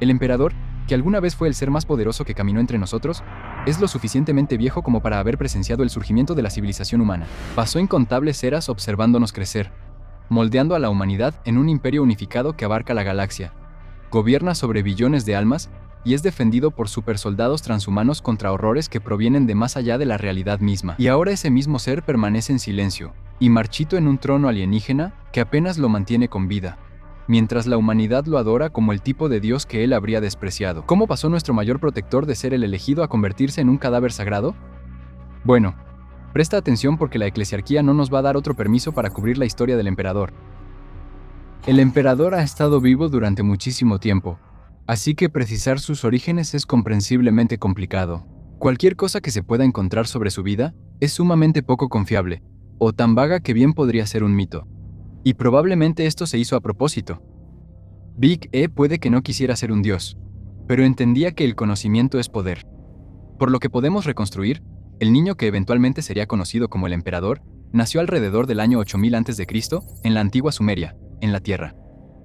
El emperador, que alguna vez fue el ser más poderoso que caminó entre nosotros, es lo suficientemente viejo como para haber presenciado el surgimiento de la civilización humana. Pasó incontables eras observándonos crecer, moldeando a la humanidad en un imperio unificado que abarca la galaxia. Gobierna sobre billones de almas y es defendido por supersoldados transhumanos contra horrores que provienen de más allá de la realidad misma. Y ahora ese mismo ser permanece en silencio y marchito en un trono alienígena que apenas lo mantiene con vida, mientras la humanidad lo adora como el tipo de Dios que él habría despreciado. ¿Cómo pasó nuestro mayor protector de ser el elegido a convertirse en un cadáver sagrado? Bueno, presta atención porque la eclesiarquía no nos va a dar otro permiso para cubrir la historia del emperador. El emperador ha estado vivo durante muchísimo tiempo, así que precisar sus orígenes es comprensiblemente complicado. Cualquier cosa que se pueda encontrar sobre su vida es sumamente poco confiable, o tan vaga que bien podría ser un mito. Y probablemente esto se hizo a propósito. Big E puede que no quisiera ser un dios, pero entendía que el conocimiento es poder. Por lo que podemos reconstruir, el niño que eventualmente sería conocido como el emperador, nació alrededor del año 8000 a.C. en la antigua Sumeria, en la Tierra.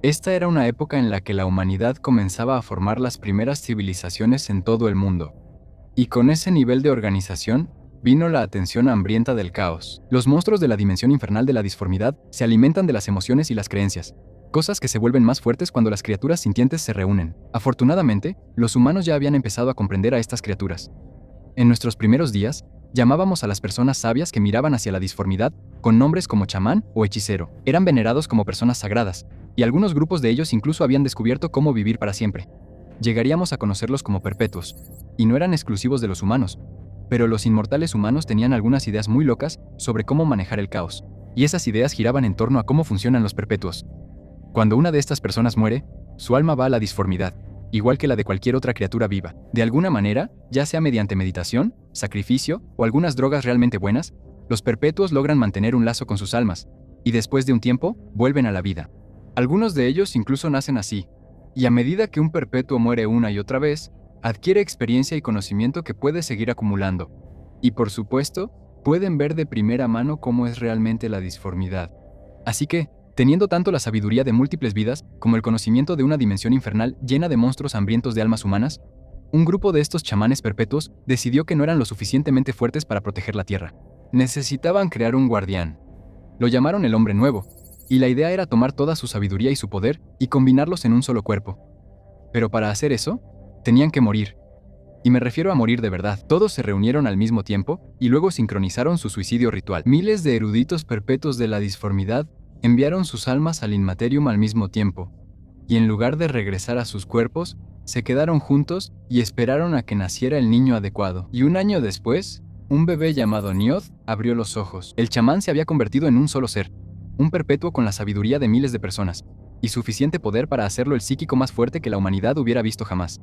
Esta era una época en la que la humanidad comenzaba a formar las primeras civilizaciones en todo el mundo. Y con ese nivel de organización, vino la atención hambrienta del caos. Los monstruos de la dimensión infernal de la disformidad se alimentan de las emociones y las creencias, cosas que se vuelven más fuertes cuando las criaturas sintientes se reúnen. Afortunadamente, los humanos ya habían empezado a comprender a estas criaturas. En nuestros primeros días, llamábamos a las personas sabias que miraban hacia la disformidad con nombres como chamán o hechicero. Eran venerados como personas sagradas, y algunos grupos de ellos incluso habían descubierto cómo vivir para siempre. Llegaríamos a conocerlos como perpetuos, y no eran exclusivos de los humanos, pero los inmortales humanos tenían algunas ideas muy locas sobre cómo manejar el caos, y esas ideas giraban en torno a cómo funcionan los perpetuos. Cuando una de estas personas muere, su alma va a la disformidad, igual que la de cualquier otra criatura viva. De alguna manera, ya sea mediante meditación, sacrificio o algunas drogas realmente buenas, los perpetuos logran mantener un lazo con sus almas, y después de un tiempo, vuelven a la vida. Algunos de ellos incluso nacen así, y a medida que un perpetuo muere una y otra vez, adquiere experiencia y conocimiento que puede seguir acumulando. Y por supuesto, pueden ver de primera mano cómo es realmente la disformidad. Así que, teniendo tanto la sabiduría de múltiples vidas como el conocimiento de una dimensión infernal llena de monstruos hambrientos de almas humanas, un grupo de estos chamanes perpetuos decidió que no eran lo suficientemente fuertes para proteger la Tierra. Necesitaban crear un guardián. Lo llamaron el Hombre Nuevo, y la idea era tomar toda su sabiduría y su poder y combinarlos en un solo cuerpo. Pero para hacer eso, tenían que morir. Y me refiero a morir de verdad. Todos se reunieron al mismo tiempo y luego sincronizaron su suicidio ritual. Miles de eruditos perpetuos de la disformidad enviaron sus almas al Inmaterium al mismo tiempo, y en lugar de regresar a sus cuerpos, se quedaron juntos y esperaron a que naciera el niño adecuado. Y un año después, un bebé llamado Nioth abrió los ojos. El chamán se había convertido en un solo ser, un perpetuo con la sabiduría de miles de personas, y suficiente poder para hacerlo el psíquico más fuerte que la humanidad hubiera visto jamás.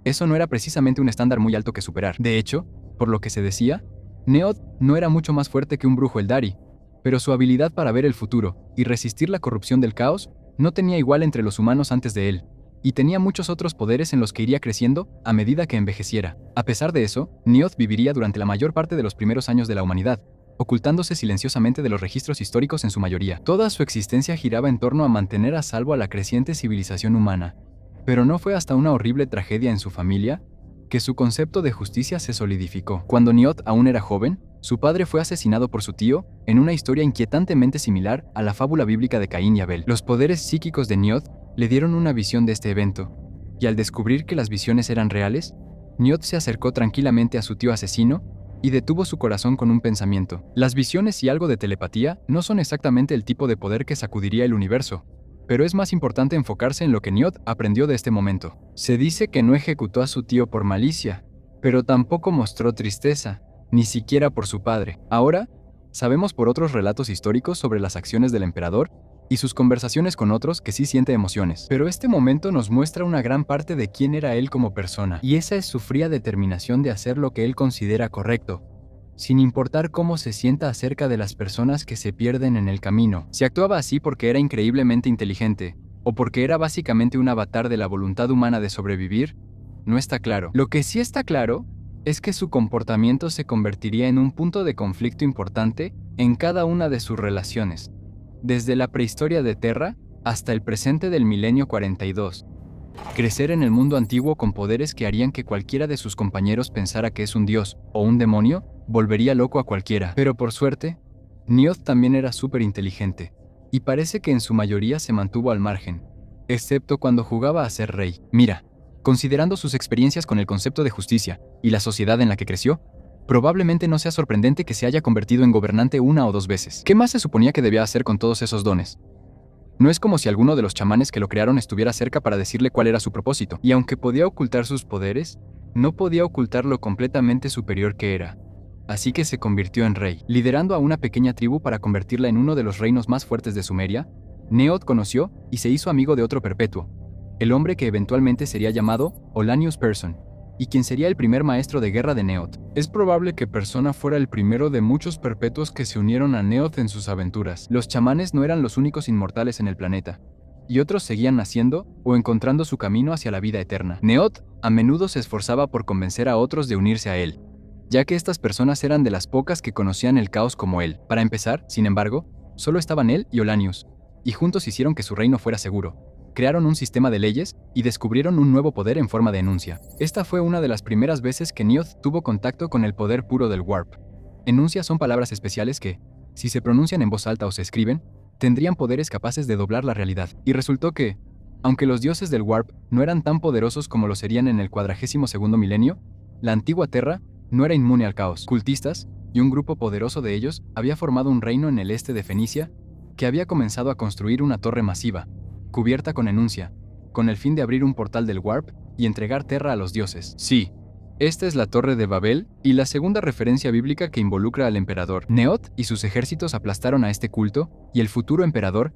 Eso no era precisamente un estándar muy alto que superar. De hecho, por lo que se decía, Nioth no era mucho más fuerte que un brujo Eldari, pero su habilidad para ver el futuro y resistir la corrupción del caos no tenía igual entre los humanos antes de él, y tenía muchos otros poderes en los que iría creciendo a medida que envejeciera. A pesar de eso, Nioth viviría durante la mayor parte de los primeros años de la humanidad, ocultándose silenciosamente de los registros históricos en su mayoría. Toda su existencia giraba en torno a mantener a salvo a la creciente civilización humana. Pero no fue hasta una horrible tragedia en su familia que su concepto de justicia se solidificó. Cuando Nioth aún era joven, su padre fue asesinado por su tío en una historia inquietantemente similar a la fábula bíblica de Caín y Abel. Los poderes psíquicos de Nioth le dieron una visión de este evento, y al descubrir que las visiones eran reales, Nioth se acercó tranquilamente a su tío asesino y detuvo su corazón con un pensamiento. Las visiones y algo de telepatía no son exactamente el tipo de poder que sacudiría el universo, pero es más importante enfocarse en lo que Nioth aprendió de este momento. Se dice que no ejecutó a su tío por malicia, pero tampoco mostró tristeza, ni siquiera por su padre. Ahora, sabemos por otros relatos históricos sobre las acciones del emperador y sus conversaciones con otros que sí siente emociones. Pero este momento nos muestra una gran parte de quién era él como persona, y esa es su fría determinación de hacer lo que él considera correcto, sin importar cómo se sienta acerca de las personas que se pierden en el camino. Si actuaba así porque era increíblemente inteligente, o porque era básicamente un avatar de la voluntad humana de sobrevivir, no está claro. Lo que sí está claro es que su comportamiento se convertiría en un punto de conflicto importante en cada una de sus relaciones, desde la prehistoria de Terra hasta el presente del milenio 42. Crecer en el mundo antiguo con poderes que harían que cualquiera de sus compañeros pensara que es un dios o un demonio, volvería loco a cualquiera. Pero por suerte, Neoth también era súper inteligente, y parece que en su mayoría se mantuvo al margen, excepto cuando jugaba a ser rey. Mira, considerando sus experiencias con el concepto de justicia y la sociedad en la que creció, probablemente no sea sorprendente que se haya convertido en gobernante una o dos veces. ¿Qué más se suponía que debía hacer con todos esos dones? No es como si alguno de los chamanes que lo crearon estuviera cerca para decirle cuál era su propósito, y aunque podía ocultar sus poderes, no podía ocultar lo completamente superior que era. Así que se convirtió en rey. Liderando a una pequeña tribu para convertirla en uno de los reinos más fuertes de Sumeria, Neoth conoció y se hizo amigo de otro perpetuo, el hombre que eventualmente sería llamado Olanius Persson, y quien sería el primer maestro de guerra de Neoth. Es probable que Persona fuera el primero de muchos perpetuos que se unieron a Neoth en sus aventuras. Los chamanes no eran los únicos inmortales en el planeta, y otros seguían naciendo o encontrando su camino hacia la vida eterna. Neoth a menudo se esforzaba por convencer a otros de unirse a él, ya que estas personas eran de las pocas que conocían el caos como él. Para empezar, sin embargo, solo estaban él y Olanius, y juntos hicieron que su reino fuera seguro. Crearon un sistema de leyes y descubrieron un nuevo poder en forma de enuncia. Esta fue una de las primeras veces que Neoth tuvo contacto con el poder puro del Warp. Enuncias son palabras especiales que, si se pronuncian en voz alta o se escriben, tendrían poderes capaces de doblar la realidad. Y resultó que, aunque los dioses del Warp no eran tan poderosos como lo serían en el 42º milenio, la antigua Terra no era inmune al caos. Cultistas, y un grupo poderoso de ellos, había formado un reino en el este de Fenicia que había comenzado a construir una torre masiva, cubierta con enuncia, con el fin de abrir un portal del Warp y entregar Terra a los dioses. Sí, esta es la Torre de Babel y la segunda referencia bíblica que involucra al emperador. Neoth y sus ejércitos aplastaron a este culto, y el futuro emperador,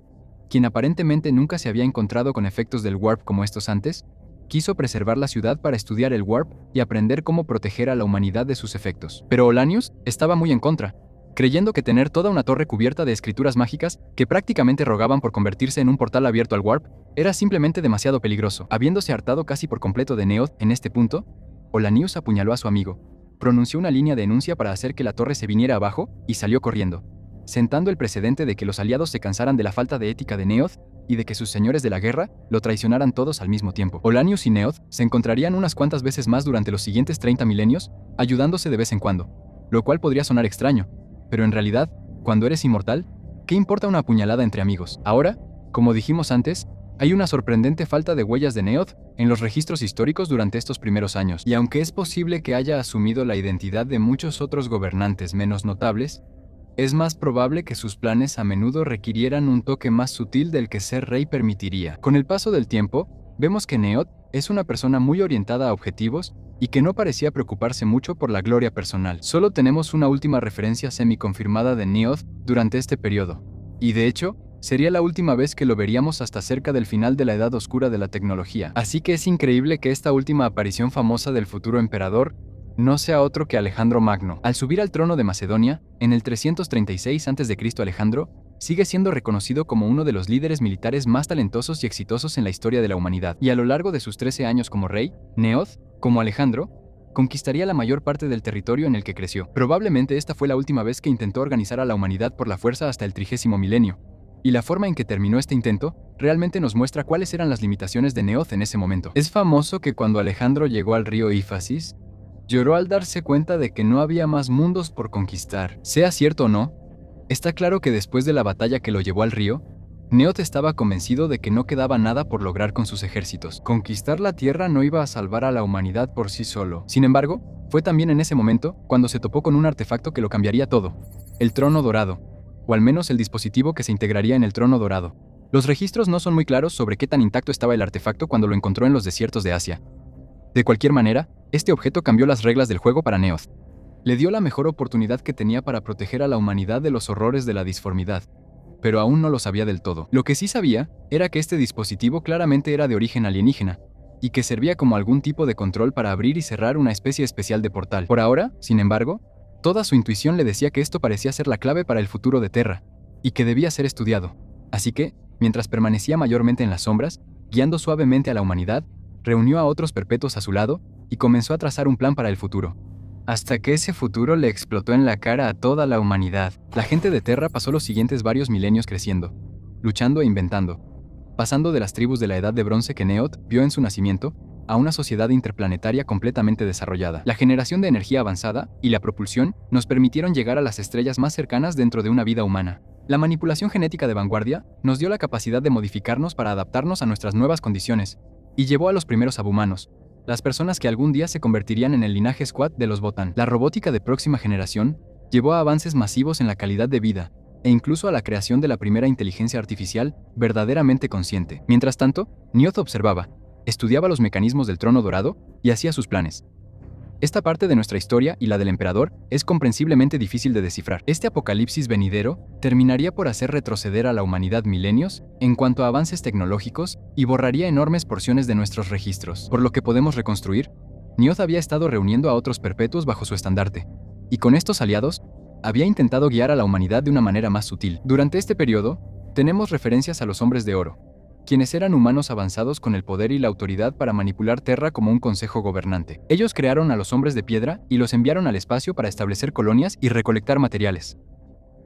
quien aparentemente nunca se había encontrado con efectos del Warp como estos antes, quiso preservar la ciudad para estudiar el Warp y aprender cómo proteger a la humanidad de sus efectos. Pero Olanius estaba muy en contra, creyendo que tener toda una torre cubierta de escrituras mágicas que prácticamente rogaban por convertirse en un portal abierto al Warp era simplemente demasiado peligroso. Habiéndose hartado casi por completo de Neoth en este punto, Olanius apuñaló a su amigo, pronunció una línea de enuncia para hacer que la torre se viniera abajo y salió corriendo, sentando el precedente de que los aliados se cansaran de la falta de ética de Neoth y de que sus señores de la guerra lo traicionaran todos al mismo tiempo. Olanius y Neoth se encontrarían unas cuantas veces más durante los siguientes 30 milenios, ayudándose de vez en cuando, lo cual podría sonar extraño, pero en realidad, cuando eres inmortal, ¿qué importa una puñalada entre amigos? Ahora, como dijimos antes, hay una sorprendente falta de huellas de Neoth en los registros históricos durante estos primeros años, y aunque es posible que haya asumido la identidad de muchos otros gobernantes menos notables, es más probable que sus planes a menudo requirieran un toque más sutil del que ser rey permitiría. Con el paso del tiempo, vemos que Neoth es una persona muy orientada a objetivos y que no parecía preocuparse mucho por la gloria personal. Solo tenemos una última referencia semi-confirmada de Neoth durante este periodo, y de hecho, sería la última vez que lo veríamos hasta cerca del final de la Edad Oscura de la tecnología. Así que es increíble que esta última aparición famosa del futuro emperador no sea otro que Alejandro Magno. Al subir al trono de Macedonia, en el 336 a.C., Alejandro sigue siendo reconocido como uno de los líderes militares más talentosos y exitosos en la historia de la humanidad. Y a lo largo de sus 13 años como rey, Neoth, como Alejandro, conquistaría la mayor parte del territorio en el que creció. Probablemente esta fue la última vez que intentó organizar a la humanidad por la fuerza hasta el 30º milenio. Y la forma en que terminó este intento realmente nos muestra cuáles eran las limitaciones de Neoth en ese momento. Es famoso que cuando Alejandro llegó al río Éfasis, lloró al darse cuenta de que no había más mundos por conquistar. Sea cierto o no, está claro que después de la batalla que lo llevó al río, Neoth estaba convencido de que no quedaba nada por lograr con sus ejércitos. Conquistar la Tierra no iba a salvar a la humanidad por sí solo. Sin embargo, fue también en ese momento cuando se topó con un artefacto que lo cambiaría todo: el trono dorado, o al menos el dispositivo que se integraría en el trono dorado. Los registros no son muy claros sobre qué tan intacto estaba el artefacto cuando lo encontró en los desiertos de Asia. De cualquier manera, este objeto cambió las reglas del juego para Neoth. Le dio la mejor oportunidad que tenía para proteger a la humanidad de los horrores de la disformidad, pero aún no lo sabía del todo. Lo que sí sabía era que este dispositivo claramente era de origen alienígena, y que servía como algún tipo de control para abrir y cerrar una especie especial de portal. Por ahora, sin embargo, toda su intuición le decía que esto parecía ser la clave para el futuro de Terra, y que debía ser estudiado. Así que, mientras permanecía mayormente en las sombras, guiando suavemente a la humanidad, reunió a otros perpetuos a su lado y comenzó a trazar un plan para el futuro. Hasta que ese futuro le explotó en la cara a toda la humanidad. La gente de Terra pasó los siguientes varios milenios creciendo, luchando e inventando, pasando de las tribus de la Edad de Bronce que Neoth vio en su nacimiento a una sociedad interplanetaria completamente desarrollada. La generación de energía avanzada y la propulsión nos permitieron llegar a las estrellas más cercanas dentro de una vida humana. La manipulación genética de vanguardia nos dio la capacidad de modificarnos para adaptarnos a nuestras nuevas condiciones y llevó a los primeros abhumanos, las personas que algún día se convertirían en el linaje Squad de los Votann. La robótica de próxima generación llevó a avances masivos en la calidad de vida e incluso a la creación de la primera inteligencia artificial verdaderamente consciente. Mientras tanto, Neoth observaba, estudiaba los mecanismos del trono dorado y hacía sus planes. Esta parte de nuestra historia y la del emperador es comprensiblemente difícil de descifrar. Este apocalipsis venidero terminaría por hacer retroceder a la humanidad milenios en cuanto a avances tecnológicos y borraría enormes porciones de nuestros registros. Por lo que podemos reconstruir, Neoth había estado reuniendo a otros perpetuos bajo su estandarte, y con estos aliados, había intentado guiar a la humanidad de una manera más sutil. Durante este periodo, tenemos referencias a los hombres de oro, quienes eran humanos avanzados con el poder y la autoridad para manipular Terra como un consejo gobernante. Ellos crearon a los hombres de piedra y los enviaron al espacio para establecer colonias y recolectar materiales.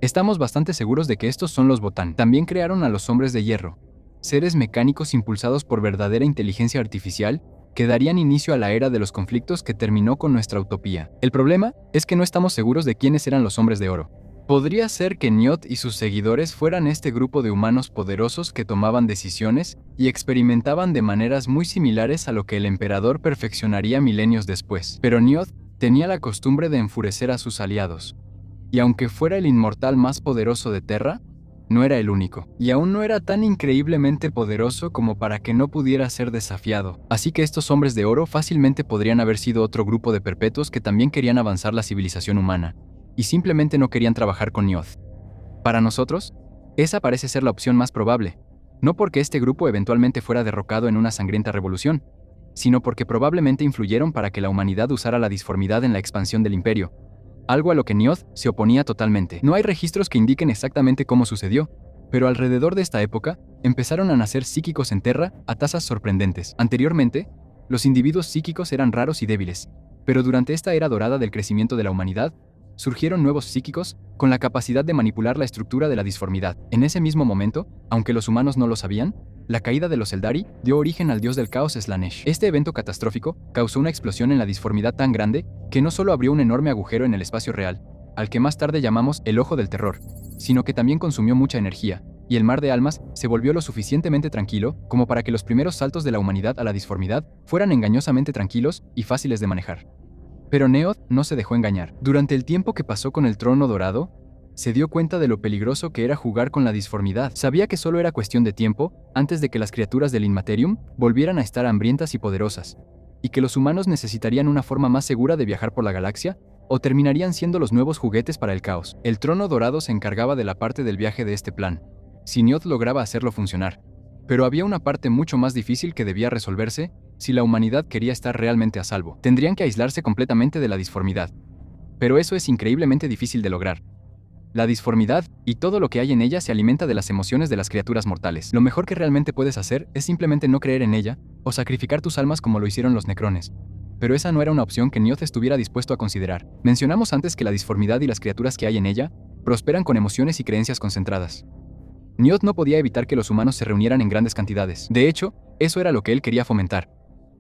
Estamos bastante seguros de que estos son los Votann. También crearon a los hombres de hierro, seres mecánicos impulsados por verdadera inteligencia artificial que darían inicio a la era de los conflictos que terminó con nuestra utopía. El problema es que no estamos seguros de quiénes eran los hombres de oro. Podría ser que Neoth y sus seguidores fueran este grupo de humanos poderosos que tomaban decisiones y experimentaban de maneras muy similares a lo que el emperador perfeccionaría milenios después. Pero Neoth tenía la costumbre de enfurecer a sus aliados. Y aunque fuera el inmortal más poderoso de Terra, no era el único. Y aún no era tan increíblemente poderoso como para que no pudiera ser desafiado. Así que estos hombres de oro fácilmente podrían haber sido otro grupo de perpetuos que también querían avanzar la civilización humana y simplemente no querían trabajar con Neoth. Para nosotros, esa parece ser la opción más probable, no porque este grupo eventualmente fuera derrocado en una sangrienta revolución, sino porque probablemente influyeron para que la humanidad usara la disformidad en la expansión del imperio, algo a lo que Neoth se oponía totalmente. No hay registros que indiquen exactamente cómo sucedió, pero alrededor de esta época empezaron a nacer psíquicos en Terra a tasas sorprendentes. Anteriormente, los individuos psíquicos eran raros y débiles, pero durante esta era dorada del crecimiento de la humanidad, surgieron nuevos psíquicos con la capacidad de manipular la estructura de la disformidad. En ese mismo momento, aunque los humanos no lo sabían, la caída de los Eldari dio origen al dios del caos Slanesh. Este evento catastrófico causó una explosión en la disformidad tan grande que no solo abrió un enorme agujero en el espacio real, al que más tarde llamamos el Ojo del Terror, sino que también consumió mucha energía, y el mar de almas se volvió lo suficientemente tranquilo como para que los primeros saltos de la humanidad a la disformidad fueran engañosamente tranquilos y fáciles de manejar. Pero Neoth no se dejó engañar. Durante el tiempo que pasó con el trono dorado, se dio cuenta de lo peligroso que era jugar con la disformidad. Sabía que solo era cuestión de tiempo antes de que las criaturas del Inmaterium volvieran a estar hambrientas y poderosas, y que los humanos necesitarían una forma más segura de viajar por la galaxia, o terminarían siendo los nuevos juguetes para el caos. El trono dorado se encargaba de la parte del viaje de este plan, si Neoth lograba hacerlo funcionar. Pero había una parte mucho más difícil que debía resolverse si la humanidad quería estar realmente a salvo. Tendrían que aislarse completamente de la disformidad. Pero eso es increíblemente difícil de lograr. La disformidad y todo lo que hay en ella se alimenta de las emociones de las criaturas mortales. Lo mejor que realmente puedes hacer es simplemente no creer en ella o sacrificar tus almas como lo hicieron los necrones. Pero esa no era una opción que Neoth estuviera dispuesto a considerar. Mencionamos antes que la disformidad y las criaturas que hay en ella prosperan con emociones y creencias concentradas. Neoth no podía evitar que los humanos se reunieran en grandes cantidades. De hecho, eso era lo que él quería fomentar.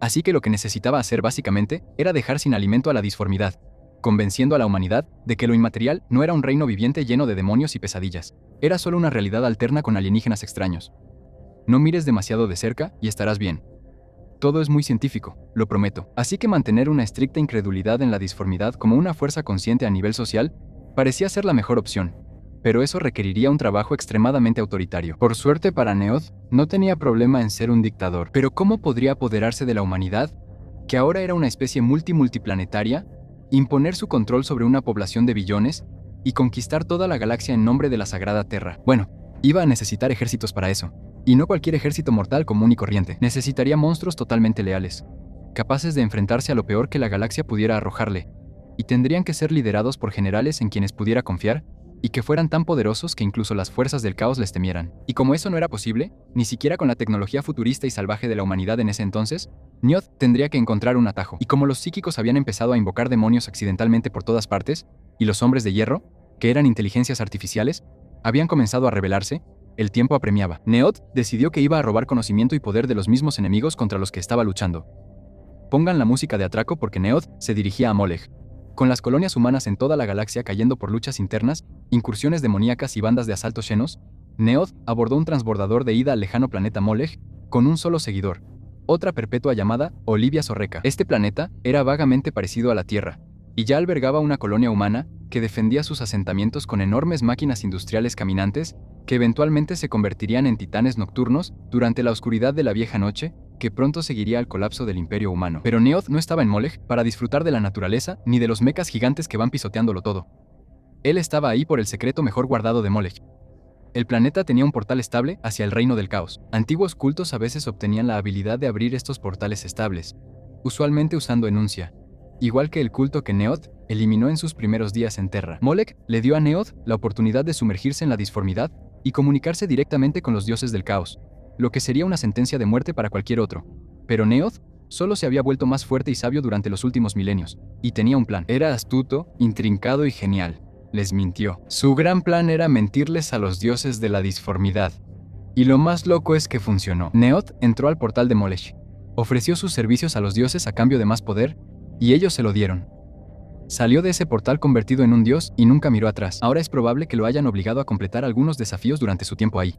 Así que lo que necesitaba hacer básicamente era dejar sin alimento a la disformidad, convenciendo a la humanidad de que lo inmaterial no era un reino viviente lleno de demonios y pesadillas. Era solo una realidad alterna con alienígenas extraños. No mires demasiado de cerca y estarás bien. Todo es muy científico, lo prometo. Así que mantener una estricta incredulidad en la disformidad como una fuerza consciente a nivel social parecía ser la mejor opción. Pero eso requeriría un trabajo extremadamente autoritario. Por suerte para Neoth, no tenía problema en ser un dictador. Pero ¿cómo podría apoderarse de la humanidad, que ahora era una especie multiplanetaria, imponer su control sobre una población de billones y conquistar toda la galaxia en nombre de la sagrada Terra? Bueno, iba a necesitar ejércitos para eso. Y no cualquier ejército mortal común y corriente. Necesitaría monstruos totalmente leales, capaces de enfrentarse a lo peor que la galaxia pudiera arrojarle, y tendrían que ser liderados por generales en quienes pudiera confiar, y que fueran tan poderosos que incluso las fuerzas del caos les temieran. Y como eso no era posible, ni siquiera con la tecnología futurista y salvaje de la humanidad en ese entonces, Neoth tendría que encontrar un atajo. Y como los psíquicos habían empezado a invocar demonios accidentalmente por todas partes, y los hombres de hierro, que eran inteligencias artificiales, habían comenzado a rebelarse, El tiempo apremiaba. Neoth decidió que iba a robar conocimiento y poder de los mismos enemigos contra los que estaba luchando. Pongan la música de atraco porque Neoth se dirigía a Molech. Con las colonias humanas en toda la galaxia cayendo por luchas internas, incursiones demoníacas y bandas de asalto Xenos, Neoth abordó un transbordador de ida al lejano planeta Molech con un solo seguidor, otra perpetua llamada Olivia Sorreca. Este planeta era vagamente parecido a la Tierra, y ya albergaba una colonia humana que defendía sus asentamientos con enormes máquinas industriales caminantes que eventualmente se convertirían en titanes nocturnos durante la oscuridad de la vieja noche, que pronto seguiría al colapso del imperio humano. Pero Neoth no estaba en Molech para disfrutar de la naturaleza ni de los mechas gigantes que van pisoteándolo todo. Él estaba ahí por el secreto mejor guardado de Molech. El planeta tenía un portal estable hacia el reino del caos. Antiguos cultos a veces obtenían la habilidad de abrir estos portales estables, usualmente usando enuncia, igual que el culto que Neoth eliminó en sus primeros días en Terra. Molech le dio a Neoth la oportunidad de sumergirse en la disformidad y comunicarse directamente con los dioses del caos, lo que sería una sentencia de muerte para cualquier otro. Pero Neoth solo se había vuelto más fuerte y sabio durante los últimos milenios, y tenía un plan. Era astuto, intrincado y genial. Les mintió. Su gran plan era mentirles a los dioses de la disformidad. Y lo más loco es que funcionó. Neoth entró al portal de Molech, ofreció sus servicios a los dioses a cambio de más poder, y ellos se lo dieron. Salió de ese portal convertido en un dios y nunca miró atrás. Ahora es probable que lo hayan obligado a completar algunos desafíos durante su tiempo ahí.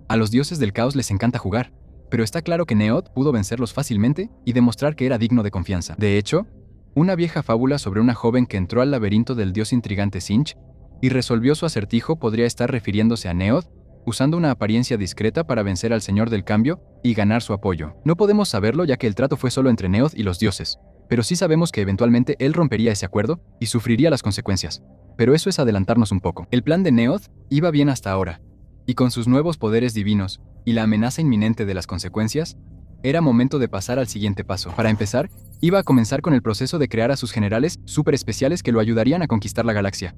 A los dioses del caos les encanta jugar, pero está claro que Neoth pudo vencerlos fácilmente y demostrar que era digno de confianza. De hecho, una vieja fábula sobre una joven que entró al laberinto del dios intrigante Sinch y resolvió su acertijo podría estar refiriéndose a Neoth, usando una apariencia discreta para vencer al Señor del Cambio y ganar su apoyo. No podemos saberlo ya que el trato fue solo entre Neoth y los dioses, pero sí sabemos que eventualmente él rompería ese acuerdo y sufriría las consecuencias. Pero eso es adelantarnos un poco. El plan de Neoth iba bien hasta ahora, y con sus nuevos poderes divinos y la amenaza inminente de las consecuencias, era momento de pasar al siguiente paso. Para empezar, iba a comenzar con el proceso de crear a sus generales súper especiales que lo ayudarían a conquistar la galaxia.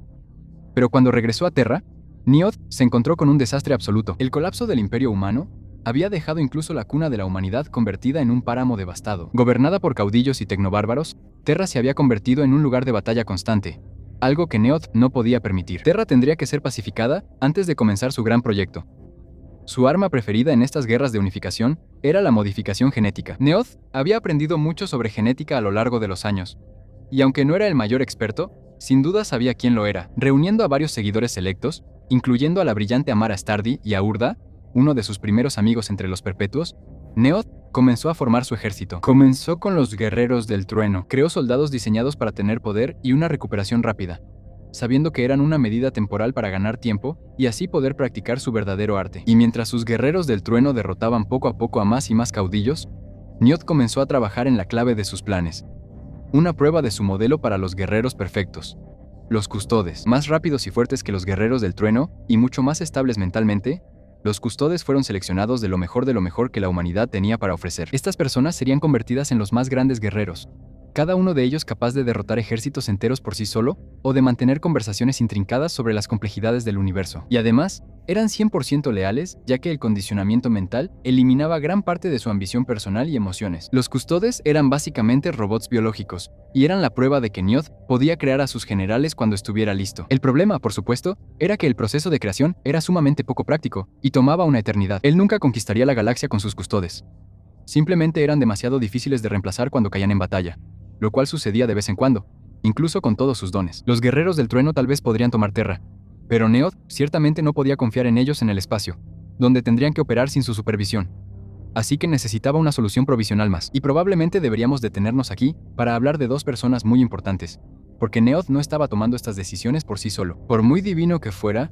Pero cuando regresó a Terra, Neoth se encontró con un desastre absoluto. El colapso del imperio humano había dejado incluso la cuna de la humanidad convertida en un páramo devastado. Gobernada por caudillos y tecnobárbaros, Terra se había convertido en un lugar de batalla constante, algo que Neoth no podía permitir. Terra tendría que ser pacificada antes de comenzar su gran proyecto. Su arma preferida en estas guerras de unificación era la modificación genética. Neoth había aprendido mucho sobre genética a lo largo de los años, y aunque no era el mayor experto, sin duda sabía quién lo era. Reuniendo a varios seguidores selectos, incluyendo a la brillante Amara Stardy y a Urda, uno de sus primeros amigos entre los perpetuos, Neoth comenzó a formar su ejército. Comenzó con los guerreros del trueno. Creó soldados diseñados para tener poder y una recuperación rápida, sabiendo que eran una medida temporal para ganar tiempo y así poder practicar su verdadero arte. Y mientras sus guerreros del trueno derrotaban poco a poco a más y más caudillos, Neoth comenzó a trabajar en la clave de sus planes. Una prueba de su modelo para los guerreros perfectos. Los custodes, más rápidos y fuertes que los guerreros del trueno y mucho más estables mentalmente, los custodes fueron seleccionados de lo mejor que la humanidad tenía para ofrecer. Estas personas serían convertidas en los más grandes guerreros, cada uno de ellos capaz de derrotar ejércitos enteros por sí solo o de mantener conversaciones intrincadas sobre las complejidades del universo. Y además, eran 100% leales, ya que el condicionamiento mental eliminaba gran parte de su ambición personal y emociones. Los custodes eran básicamente robots biológicos, y eran la prueba de que Neoth podía crear a sus generales cuando estuviera listo. El problema, por supuesto, era que el proceso de creación era sumamente poco práctico, y tomaba una eternidad. Él nunca conquistaría la galaxia con sus custodes. Simplemente eran demasiado difíciles de reemplazar cuando caían en batalla, lo cual sucedía de vez en cuando, incluso con todos sus dones. Los guerreros del trueno tal vez podrían tomar Terra, pero Neoth ciertamente no podía confiar en ellos en el espacio, donde tendrían que operar sin su supervisión. Así que necesitaba una solución provisional más. Y probablemente deberíamos detenernos aquí para hablar de dos personas muy importantes, porque Neoth no estaba tomando estas decisiones por sí solo. Por muy divino que fuera,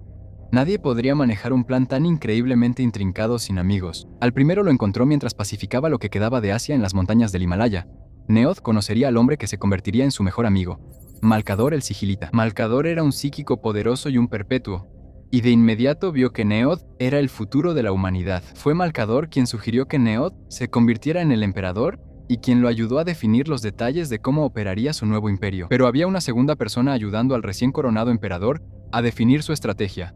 nadie podría manejar un plan tan increíblemente intrincado sin amigos. Al primero lo encontró mientras pacificaba lo que quedaba de Asia en las montañas del Himalaya. Neoth conocería al hombre que se convertiría en su mejor amigo, Malcador el Sigilita. Malcador era un psíquico poderoso y un perpetuo, y de inmediato vio que Neoth era el futuro de la humanidad. Fue Malcador quien sugirió que Neoth se convirtiera en el emperador y quien lo ayudó a definir los detalles de cómo operaría su nuevo imperio. Pero había una segunda persona ayudando al recién coronado emperador a definir su estrategia,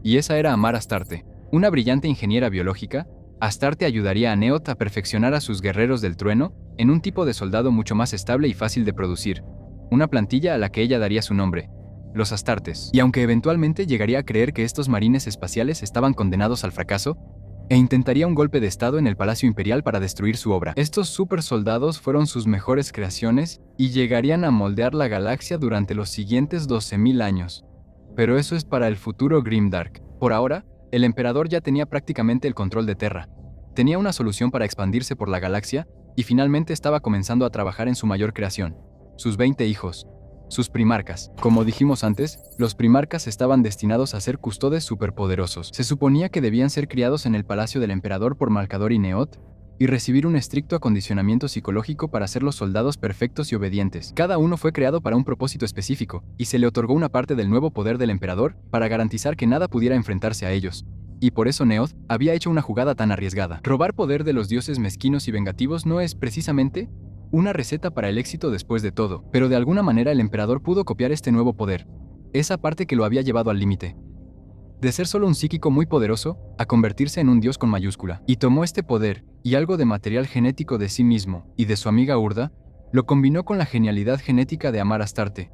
y esa era Amara Astarte, una brillante ingeniera biológica. Astarte ayudaría a Neoth a perfeccionar a sus guerreros del trueno en un tipo de soldado mucho más estable y fácil de producir, una plantilla a la que ella daría su nombre, los Astartes. Y aunque eventualmente llegaría a creer que estos marines espaciales estaban condenados al fracaso, intentaría un golpe de estado en el Palacio Imperial para destruir su obra. Estos supersoldados fueron sus mejores creaciones y llegarían a moldear la galaxia durante los siguientes 12.000 años. Pero eso es para el futuro Grimdark. Por ahora, el emperador ya tenía prácticamente el control de Terra. Tenía una solución para expandirse por la galaxia y finalmente estaba comenzando a trabajar en su mayor creación, sus 20 hijos, sus primarcas. Como dijimos antes, los primarcas estaban destinados a ser custodes superpoderosos. Se suponía que debían ser criados en el palacio del emperador por Malcador y Neoth y recibir un estricto acondicionamiento psicológico para ser los soldados perfectos y obedientes. Cada uno fue creado para un propósito específico y se le otorgó una parte del nuevo poder del emperador para garantizar que nada pudiera enfrentarse a ellos. Y por eso Neoth había hecho una jugada tan arriesgada. Robar poder de los dioses mezquinos y vengativos no es precisamente una receta para el éxito después de todo, pero de alguna manera el emperador pudo copiar este nuevo poder, esa parte que lo había llevado al límite. De ser solo un psíquico muy poderoso, a convertirse en un dios con mayúscula. Y tomó este poder, y algo de material genético de sí mismo, y de su amiga Urda, lo combinó con la genialidad genética de Amar Astarte,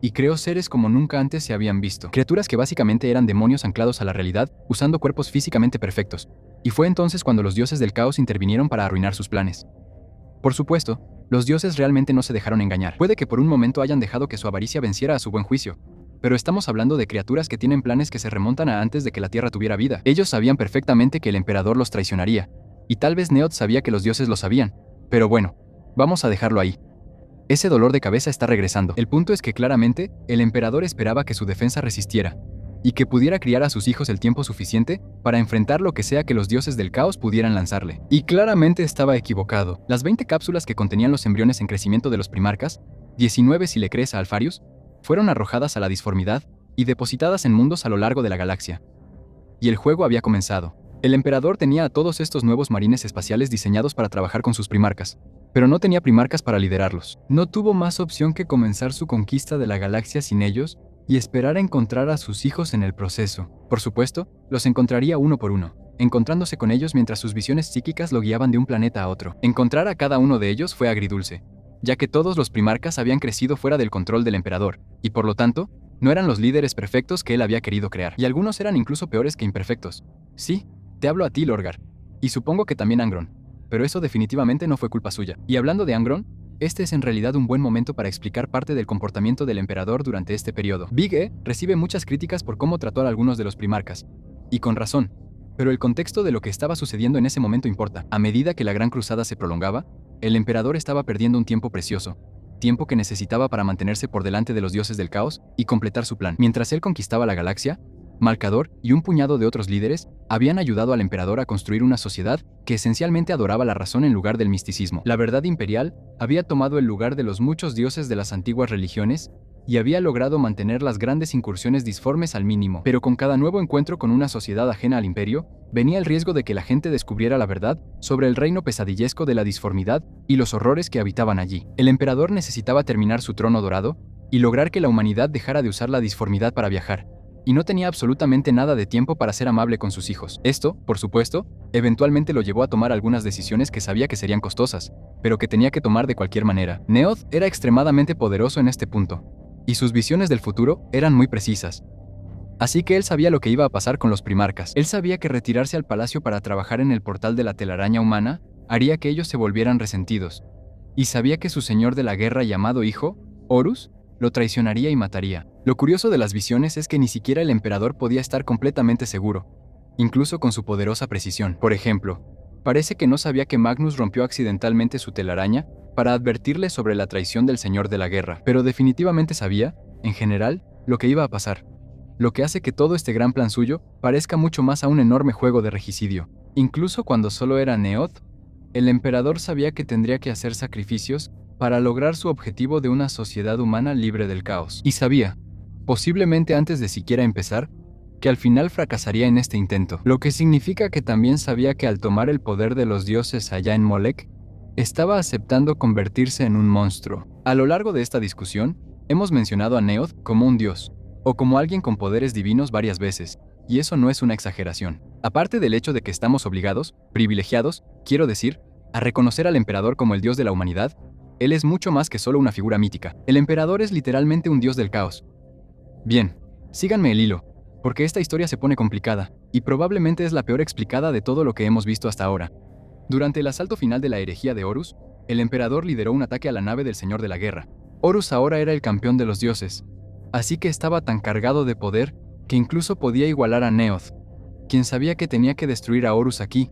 y creó seres como nunca antes se habían visto. Criaturas que básicamente eran demonios anclados a la realidad, usando cuerpos físicamente perfectos. Y fue entonces cuando los dioses del caos intervinieron para arruinar sus planes. Por supuesto, los dioses realmente no se dejaron engañar. Puede que por un momento hayan dejado que su avaricia venciera a su buen juicio, pero estamos hablando de criaturas que tienen planes que se remontan a antes de que la Tierra tuviera vida. Ellos sabían perfectamente que el emperador los traicionaría, y tal vez Neoth sabía que los dioses lo sabían, pero bueno, vamos a dejarlo ahí. Ese dolor de cabeza está regresando. El punto es que claramente, el emperador esperaba que su defensa resistiera, y que pudiera criar a sus hijos el tiempo suficiente para enfrentar lo que sea que los dioses del caos pudieran lanzarle. Y claramente estaba equivocado. Las 20 cápsulas que contenían los embriones en crecimiento de los primarcas, 19 si le crees a Alfarius, fueron arrojadas a la disformidad y depositadas en mundos a lo largo de la galaxia. Y el juego había comenzado. El emperador tenía a todos estos nuevos marines espaciales diseñados para trabajar con sus primarcas, pero no tenía primarcas para liderarlos. No tuvo más opción que comenzar su conquista de la galaxia sin ellos y esperar a encontrar a sus hijos en el proceso. Por supuesto, los encontraría uno por uno, encontrándose con ellos mientras sus visiones psíquicas lo guiaban de un planeta a otro. Encontrar a cada uno de ellos fue agridulce, ya que todos los primarcas habían crecido fuera del control del emperador, y por lo tanto, no eran los líderes perfectos que él había querido crear. Y algunos eran incluso peores que imperfectos. Sí, te hablo a ti, Lorgar, y supongo que también Angron, pero eso definitivamente no fue culpa suya. Y hablando de Angron, este es en realidad un buen momento para explicar parte del comportamiento del emperador durante este periodo. Big E recibe muchas críticas por cómo trató a algunos de los primarcas, y con razón, pero el contexto de lo que estaba sucediendo en ese momento importa. A medida que la Gran Cruzada se prolongaba, el emperador estaba perdiendo un tiempo precioso, tiempo que necesitaba para mantenerse por delante de los dioses del caos y completar su plan. Mientras él conquistaba la galaxia, Malcador y un puñado de otros líderes habían ayudado al emperador a construir una sociedad que esencialmente adoraba la razón en lugar del misticismo. La verdad imperial había tomado el lugar de los muchos dioses de las antiguas religiones y había logrado mantener las grandes incursiones disformes al mínimo. Pero con cada nuevo encuentro con una sociedad ajena al imperio, venía el riesgo de que la gente descubriera la verdad sobre el reino pesadillesco de la disformidad y los horrores que habitaban allí. El emperador necesitaba terminar su trono dorado y lograr que la humanidad dejara de usar la disformidad para viajar, y no tenía absolutamente nada de tiempo para ser amable con sus hijos. Esto, por supuesto, eventualmente lo llevó a tomar algunas decisiones que sabía que serían costosas, pero que tenía que tomar de cualquier manera. Neoth era extremadamente poderoso en este punto, y sus visiones del futuro eran muy precisas. Así que él sabía lo que iba a pasar con los primarcas. Él sabía que retirarse al palacio para trabajar en el portal de la telaraña humana haría que ellos se volvieran resentidos, y sabía que su señor de la guerra llamado hijo, Horus, lo traicionaría y mataría. Lo curioso de las visiones es que ni siquiera el emperador podía estar completamente seguro, incluso con su poderosa precisión. Por ejemplo, parece que no sabía que Magnus rompió accidentalmente su telaraña para advertirle sobre la traición del señor de la guerra, pero definitivamente sabía, en general, lo que iba a pasar, lo que hace que todo este gran plan suyo parezca mucho más a un enorme juego de regicidio. Incluso cuando solo era Neoth, el emperador sabía que tendría que hacer sacrificios para lograr su objetivo de una sociedad humana libre del caos. Y sabía, posiblemente antes de siquiera empezar, que al final fracasaría en este intento. Lo que significa que también sabía que al tomar el poder de los dioses allá en Molech, estaba aceptando convertirse en un monstruo. A lo largo de esta discusión, hemos mencionado a Neoth como un dios, o como alguien con poderes divinos varias veces, y eso no es una exageración. Aparte del hecho de que estamos obligados, privilegiados, quiero decir, a reconocer al emperador como el dios de la humanidad, él es mucho más que solo una figura mítica. El emperador es literalmente un dios del caos. Bien, síganme el hilo, porque esta historia se pone complicada, y probablemente es la peor explicada de todo lo que hemos visto hasta ahora. Durante el asalto final de la herejía de Horus, el emperador lideró un ataque a la nave del Señor de la Guerra. Horus ahora era el campeón de los dioses, así que estaba tan cargado de poder que incluso podía igualar a Neoth, quien sabía que tenía que destruir a Horus aquí,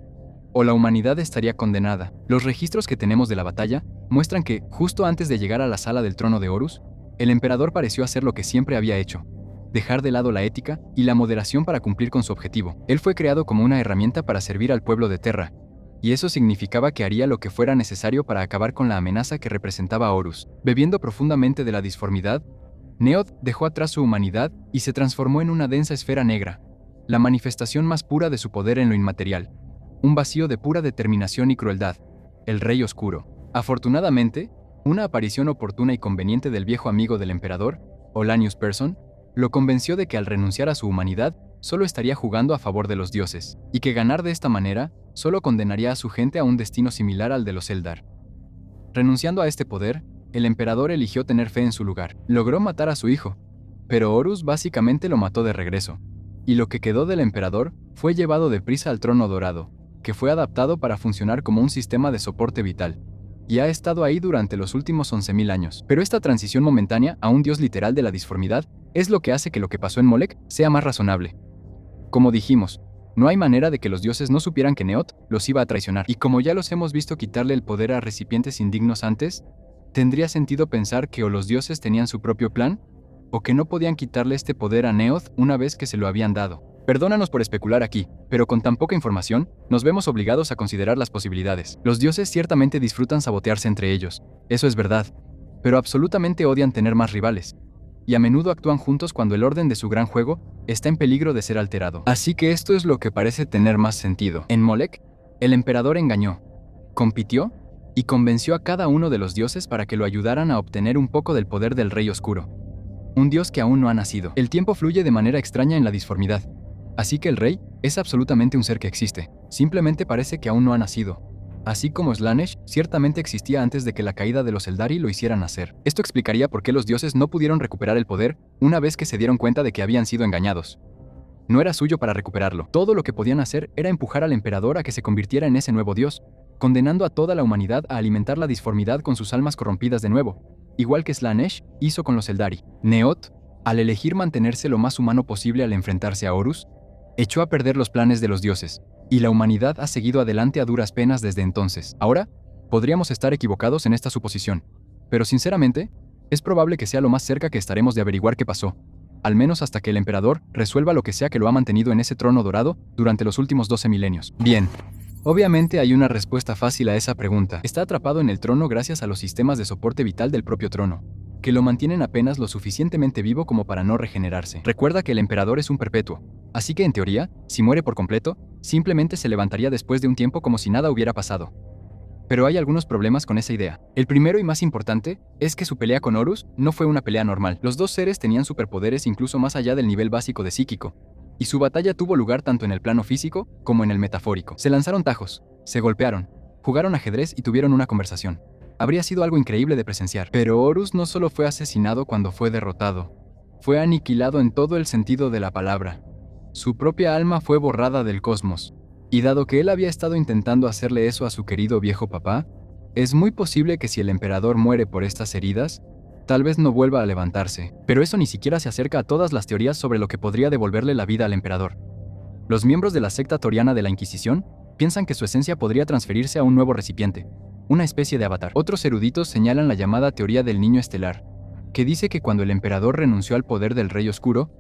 o la humanidad estaría condenada. Los registros que tenemos de la batalla muestran que, justo antes de llegar a la sala del trono de Horus, el emperador pareció hacer lo que siempre había hecho: dejar de lado la ética y la moderación para cumplir con su objetivo. Él fue creado como una herramienta para servir al pueblo de Terra, y eso significaba que haría lo que fuera necesario para acabar con la amenaza que representaba a Horus. Bebiendo profundamente de la disformidad, Neoth dejó atrás su humanidad y se transformó en una densa esfera negra, la manifestación más pura de su poder en lo inmaterial, un vacío de pura determinación y crueldad, el Rey Oscuro. Afortunadamente, una aparición oportuna y conveniente del viejo amigo del emperador, Olanius Persson, lo convenció de que al renunciar a su humanidad, solo estaría jugando a favor de los dioses, y que ganar de esta manera solo condenaría a su gente a un destino similar al de los Eldar. Renunciando a este poder, el emperador eligió tener fe en su lugar. Logró matar a su hijo, pero Horus básicamente lo mató de regreso, y lo que quedó del emperador fue llevado deprisa al trono dorado, que fue adaptado para funcionar como un sistema de soporte vital, y ha estado ahí durante los últimos 11.000 años. Pero esta transición momentánea a un dios literal de la disformidad es lo que hace que lo que pasó en Molech sea más razonable. Como dijimos, no hay manera de que los dioses no supieran que Neoth los iba a traicionar, y como ya los hemos visto quitarle el poder a recipientes indignos antes, ¿tendría sentido pensar que o los dioses tenían su propio plan, o que no podían quitarle este poder a Neoth una vez que se lo habían dado? Perdónanos por especular aquí, pero con tan poca información, nos vemos obligados a considerar las posibilidades. Los dioses ciertamente disfrutan sabotearse entre ellos, eso es verdad, pero absolutamente odian tener más rivales, y a menudo actúan juntos cuando el orden de su gran juego está en peligro de ser alterado. Así que esto es lo que parece tener más sentido. En Molech, el emperador engañó, compitió y convenció a cada uno de los dioses para que lo ayudaran a obtener un poco del poder del Rey Oscuro, un dios que aún no ha nacido. El tiempo fluye de manera extraña en la disformidad, así que el rey es absolutamente un ser que existe, simplemente parece que aún no ha nacido. Así como Slaanesh ciertamente existía antes de que la caída de los Eldari lo hiciera nacer. Esto explicaría por qué los dioses no pudieron recuperar el poder una vez que se dieron cuenta de que habían sido engañados. No era suyo para recuperarlo. Todo lo que podían hacer era empujar al emperador a que se convirtiera en ese nuevo dios, condenando a toda la humanidad a alimentar la disformidad con sus almas corrompidas de nuevo, igual que Slaanesh hizo con los Eldari. Neoth, al elegir mantenerse lo más humano posible al enfrentarse a Horus, echó a perder los planes de los dioses, y la humanidad ha seguido adelante a duras penas desde entonces. Ahora, podríamos estar equivocados en esta suposición, pero sinceramente, es probable que sea lo más cerca que estaremos de averiguar qué pasó, al menos hasta que el emperador resuelva lo que sea que lo ha mantenido en ese trono dorado durante los últimos 12 milenios. Bien, obviamente hay una respuesta fácil a esa pregunta. Está atrapado en el trono gracias a los sistemas de soporte vital del propio trono, que lo mantienen apenas lo suficientemente vivo como para no regenerarse. Recuerda que el emperador es un perpetuo, así que en teoría, si muere por completo, simplemente se levantaría después de un tiempo como si nada hubiera pasado. Pero hay algunos problemas con esa idea. El primero y más importante es que su pelea con Horus no fue una pelea normal. Los dos seres tenían superpoderes incluso más allá del nivel básico de psíquico, y su batalla tuvo lugar tanto en el plano físico como en el metafórico. Se lanzaron tajos, se golpearon, jugaron ajedrez y tuvieron una conversación. Habría sido algo increíble de presenciar. Pero Horus no solo fue asesinado cuando fue derrotado, fue aniquilado en todo el sentido de la palabra. Su propia alma fue borrada del cosmos. Y dado que él había estado intentando hacerle eso a su querido viejo papá, es muy posible que si el emperador muere por estas heridas, tal vez no vuelva a levantarse. Pero eso ni siquiera se acerca a todas las teorías sobre lo que podría devolverle la vida al emperador. Los miembros de la secta toriana de la Inquisición piensan que su esencia podría transferirse a un nuevo recipiente, una especie de avatar. Otros eruditos señalan la llamada teoría del niño estelar, que dice que cuando el emperador renunció al poder del Rey Oscuro,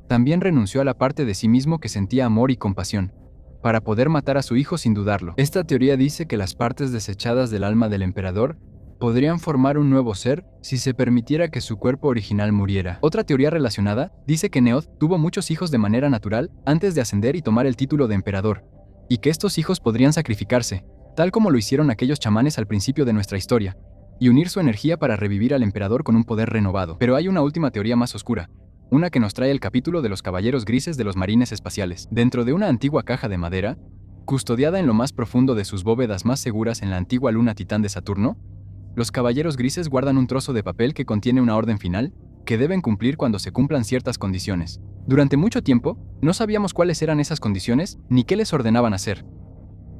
también renunció a la parte de sí mismo que sentía amor y compasión, para poder matar a su hijo sin dudarlo. Esta teoría dice que las partes desechadas del alma del emperador podrían formar un nuevo ser si se permitiera que su cuerpo original muriera. Otra teoría relacionada dice que Neoth tuvo muchos hijos de manera natural antes de ascender y tomar el título de emperador, y que estos hijos podrían sacrificarse, tal como lo hicieron aquellos chamanes al principio de nuestra historia, y unir su energía para revivir al emperador con un poder renovado. Pero hay una última teoría más oscura, una que nos trae el capítulo de los caballeros grises de los marines espaciales. Dentro de una antigua caja de madera, custodiada en lo más profundo de sus bóvedas más seguras en la antigua luna Titán de Saturno, los caballeros grises guardan un trozo de papel que contiene una orden final, que deben cumplir cuando se cumplan ciertas condiciones. Durante mucho tiempo, no sabíamos cuáles eran esas condiciones ni qué les ordenaban hacer.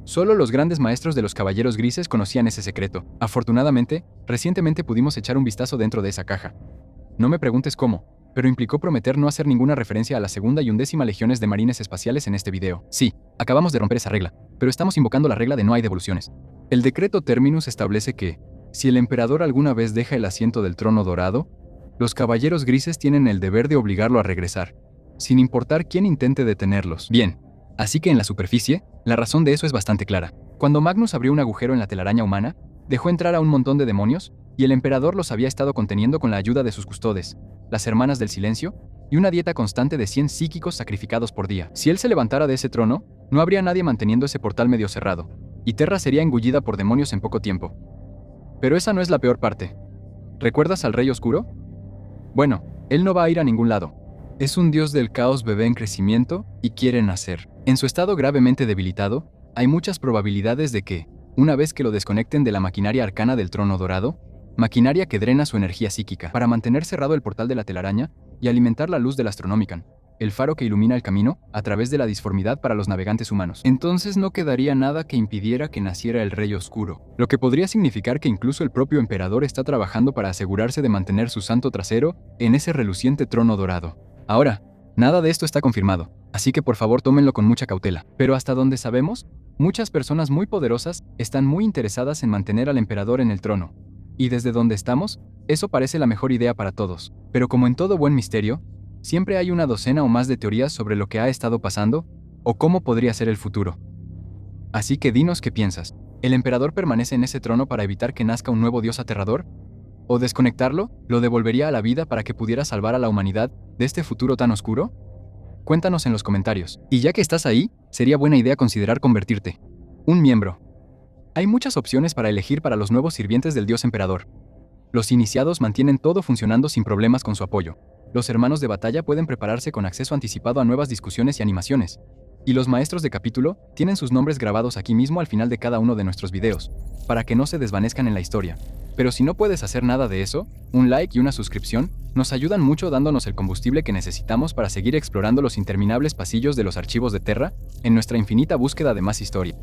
Solo los grandes maestros de los caballeros grises conocían ese secreto. Afortunadamente, recientemente pudimos echar un vistazo dentro de esa caja. No me preguntes cómo, pero implicó prometer no hacer ninguna referencia a la segunda y 11ª legiones de marines espaciales en este video. Sí, acabamos de romper esa regla, pero estamos invocando la regla de no hay devoluciones. El decreto Terminus establece que, si el emperador alguna vez deja el asiento del trono dorado, los caballeros grises tienen el deber de obligarlo a regresar, sin importar quién intente detenerlos. Bien, así que en la superficie, la razón de eso es bastante clara. Cuando Magnus abrió un agujero en la telaraña humana, dejó entrar a un montón de demonios, y el emperador los había estado conteniendo con la ayuda de sus custodes, las Hermanas del Silencio, y una dieta constante de 100 psíquicos sacrificados por día. Si él se levantara de ese trono, no habría nadie manteniendo ese portal medio cerrado, y Terra sería engullida por demonios en poco tiempo. Pero esa no es la peor parte. ¿Recuerdas al Rey Oscuro? Bueno, él no va a ir a ningún lado. Es un dios del caos bebé en crecimiento y quiere nacer. En su estado gravemente debilitado, hay muchas probabilidades de que, una vez que lo desconecten de la maquinaria arcana del trono dorado, maquinaria que drena su energía psíquica, para mantener cerrado el portal de la telaraña y alimentar la luz del Astronomicon, el faro que ilumina el camino a través de la disformidad para los navegantes humanos. Entonces no quedaría nada que impidiera que naciera el Rey Oscuro, lo que podría significar que incluso el propio emperador está trabajando para asegurarse de mantener su santo trasero en ese reluciente trono dorado. Ahora, nada de esto está confirmado, así que por favor tómenlo con mucha cautela. Pero hasta donde sabemos, muchas personas muy poderosas están muy interesadas en mantener al emperador en el trono. Y desde donde estamos, eso parece la mejor idea para todos. Pero como en todo buen misterio, siempre hay una docena o más de teorías sobre lo que ha estado pasando o cómo podría ser el futuro. Así que dinos qué piensas. ¿El emperador permanece en ese trono para evitar que nazca un nuevo dios aterrador? ¿O desconectarlo lo devolvería a la vida para que pudiera salvar a la humanidad de este futuro tan oscuro? Cuéntanos en los comentarios. Y ya que estás ahí, sería buena idea considerar convertirte. Un miembro. Hay muchas opciones para elegir para los nuevos sirvientes del dios emperador. Los iniciados mantienen todo funcionando sin problemas con su apoyo. Los hermanos de batalla pueden prepararse con acceso anticipado a nuevas discusiones y animaciones. Y los maestros de capítulo tienen sus nombres grabados aquí mismo al final de cada uno de nuestros videos, para que no se desvanezcan en la historia. Pero si no puedes hacer nada de eso, un like y una suscripción nos ayudan mucho dándonos el combustible que necesitamos para seguir explorando los interminables pasillos de los archivos de Terra en nuestra infinita búsqueda de más historia.